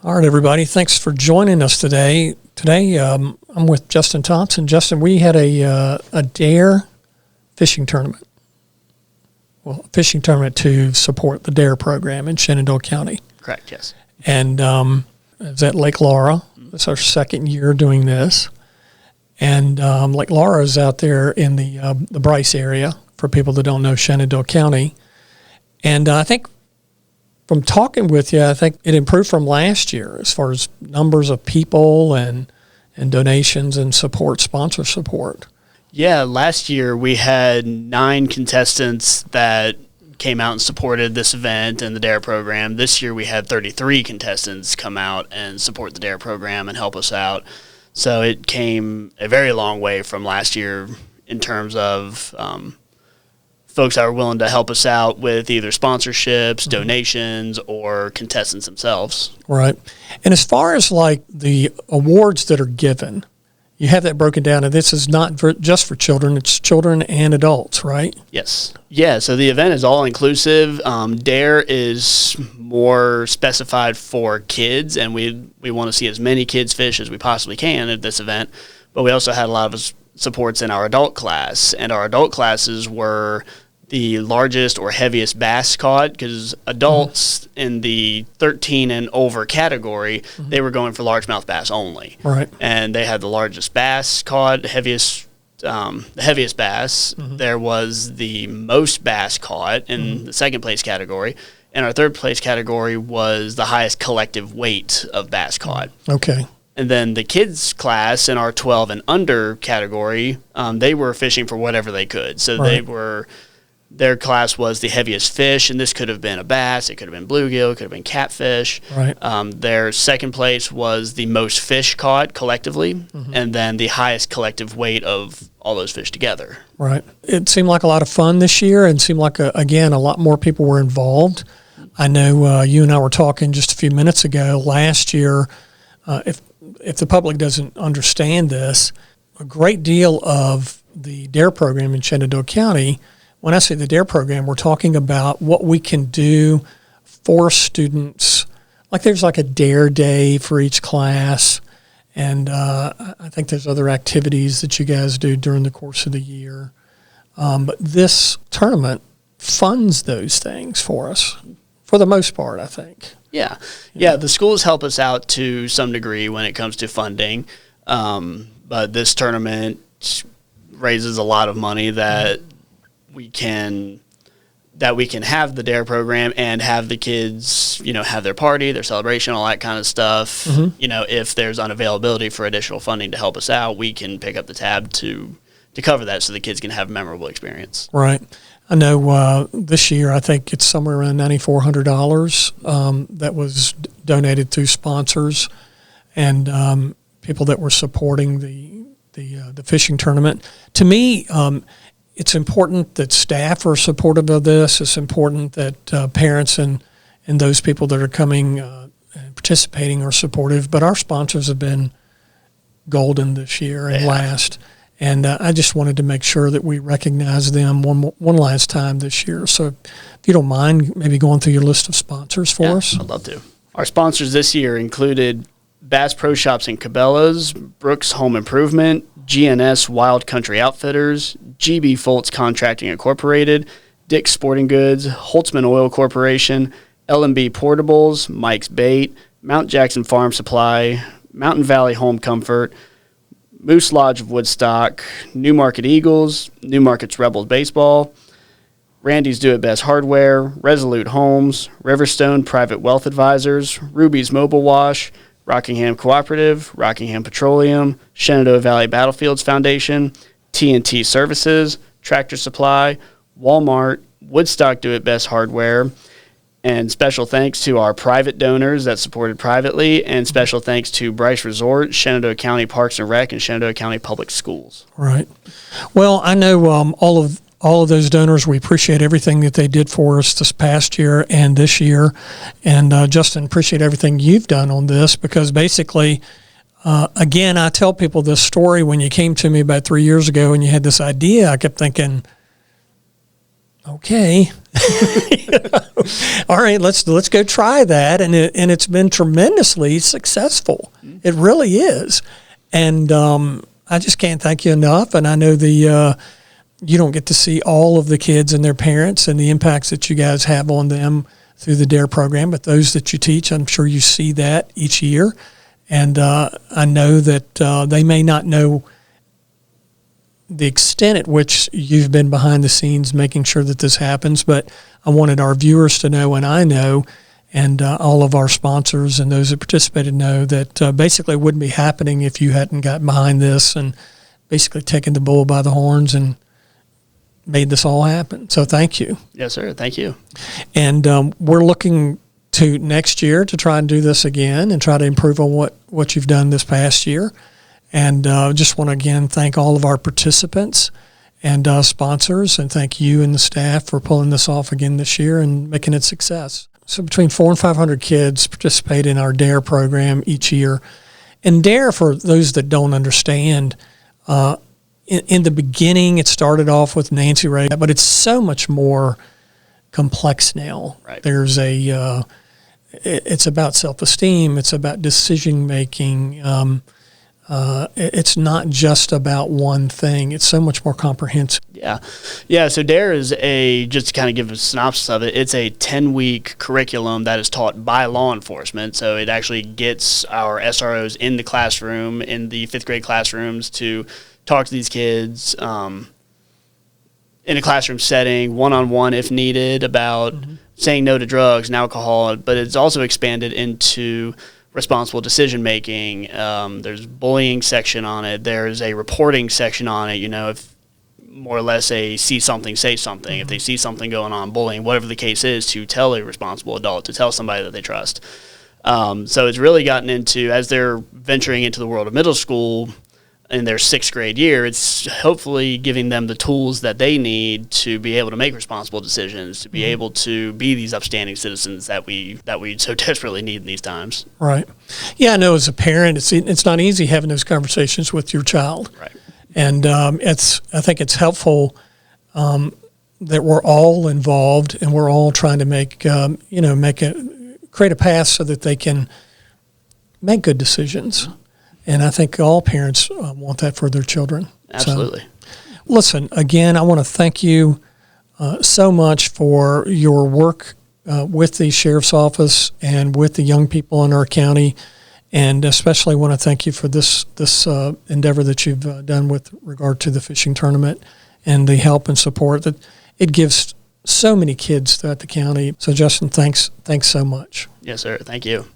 All right, everybody. Thanks for joining us today. Today, I'm with Justin Thompson. Justin, we had a DARE fishing tournament. Well, a fishing tournament to support the DARE program in Shenandoah County. Correct, yes. And it's at Lake Laura. It's our second year doing this. And Lake Laura is out there in the Bryce area, for people that don't know Shenandoah County. And I think from talking with you, I think it improved from last year as far as numbers of people and donations and support, sponsor support. Yeah, last year we had 9 contestants that came out and supported this event and the DARE program. This year we had 33 contestants come out and support the DARE program and help us out. So it came a very long way from last year in terms of folks that are willing to help us out with either sponsorships, donations, or contestants themselves. Right. And as far as like the awards that are given, you have that broken down, and this is not just for children, it's children and adults, right? Yes. Yeah, so the event is all-inclusive. DARE is more specified for kids, and we want to see as many kids fish as we possibly can at this event. But we also had a lot of supports in our adult class, and our adult classes were the largest or heaviest bass caught, because adults in the 13 and over category, they were going for largemouth bass only. Right. And they had the largest bass caught, the heaviest bass. There was the most bass caught in the second place category. And our third place category was the highest collective weight of bass caught. Okay. And then the kids class in our 12 and under category, they were fishing for whatever they could. So their class was the heaviest fish, and this could have been a bass, it could have been bluegill, it could have been catfish. Right. Their second place was the most fish caught collectively, and then the highest collective weight of all those fish together. Right. It seemed like a lot of fun this year, and seemed like, again, a lot more people were involved. I know you and I were talking just a few minutes ago. Last year, if the public doesn't understand this, a great deal of the DARE program in Shenandoah County, when I say the DARE program, we're talking about what we can do for students. Like there's like a DARE day for each class, and I think there's other activities that you guys do during the course of the year. But this tournament funds those things for us, for the most part, I think. Yeah. The schools help us out to some degree when it comes to funding, but this tournament raises a lot of money that we can have the DARE program and have the kids, have their party, their celebration, all that kind of stuff. If there's unavailability for additional funding to help us out, we can pick up the tab to cover that so the kids can have a memorable experience. Right. I know this year I think it's somewhere around $9,400 that was donated through sponsors and people that were supporting the fishing tournament. To me, it's important that staff are supportive of this. It's important that parents and those people that are coming and participating are supportive. But our sponsors have been golden this year and last. And I just wanted to make sure that we recognize them one last time this year. So if you don't mind maybe going through your list of sponsors for us. I'd love to. Our sponsors this year included Bass Pro Shops and Cabela's, Brooks Home Improvement, GNS Wild Country Outfitters, GB Foltz Contracting Incorporated, Dick's Sporting Goods, Holtzman Oil Corporation, L&B Portables, Mike's Bait, Mount Jackson Farm Supply, Mountain Valley Home Comfort, Moose Lodge of Woodstock, Newmarket Eagles, Newmarket's Rebels Baseball, Randy's Do It Best Hardware, Resolute Homes, Riverstone Private Wealth Advisors, Ruby's Mobile Wash, Rockingham Cooperative, Rockingham Petroleum, Shenandoah Valley Battlefields Foundation, T&T Services, Tractor Supply, Walmart, Woodstock Do It Best Hardware, and special thanks to our private donors that supported privately, and special thanks to Bryce Resort, Shenandoah County Parks and Rec, and Shenandoah County Public Schools. Right. Well, I know all of those donors, we appreciate everything that they did for us this past year and this year. And Justin, appreciate everything you've done on this, because basically, again, I tell people this story. When you came to me about 3 years ago and you had this idea, I kept thinking, okay, all right, let's go try that. And it's been tremendously successful. It really is. And I just can't thank you enough. And I know you don't get to see all of the kids and their parents and the impacts that you guys have on them through the DARE program, but those that you teach, I'm sure you see that each year. And I know that they may not know the extent at which you've been behind the scenes making sure that this happens, but I wanted our viewers to know, and I know, and all of our sponsors and those that participated know that basically it wouldn't be happening if you hadn't gotten behind this and basically taken the bull by the horns and made this all happen. So thank you. Yes, sir. Thank you. And we're looking to next year to try and do this again and try to improve on what you've done this past year. And just want to again thank all of our participants and sponsors, and thank you and the staff for pulling this off again this year and making it a success. So between 400 and 500 kids participate in our DARE program each year. And DARE, for those that don't understand, in the beginning, it started off with Nancy Ray, but it's so much more complex now. Right. There's it's about self-esteem. It's about decision-making. It's not just about one thing. It's so much more comprehensive. Yeah. Yeah. So DARE is just to kind of give a synopsis of it, it's a 10-week curriculum that is taught by law enforcement. So it actually gets our SROs in the classroom, in the 5th grade classrooms, to talk to these kids in a classroom setting, one-on-one if needed, about saying no to drugs and alcohol. But it's also expanded into responsible decision-making. There's bullying section on it. There's a reporting section on it. If more or less a see something, say something. If they see something going on, bullying, whatever the case is, to tell a responsible adult, to tell somebody that they trust. So it's really gotten into, as they're venturing into the world of middle school in their 6th grade year, it's hopefully giving them the tools that they need to be able to make responsible decisions, to be able to be these upstanding citizens that we so desperately need in these times. Right. Yeah, I know as a parent, it's not easy having those conversations with your child. Right. And I think it's helpful that we're all involved and we're all trying to create a path so that they can make good decisions. And I think all parents want that for their children. Absolutely. So, listen, again, I want to thank you so much for your work with the Sheriff's Office and with the young people in our county, and especially want to thank you for this endeavor that you've done with regard to the fishing tournament and the help and support that it gives so many kids throughout the county. So, Justin, thanks so much. Yes, sir. Thank you.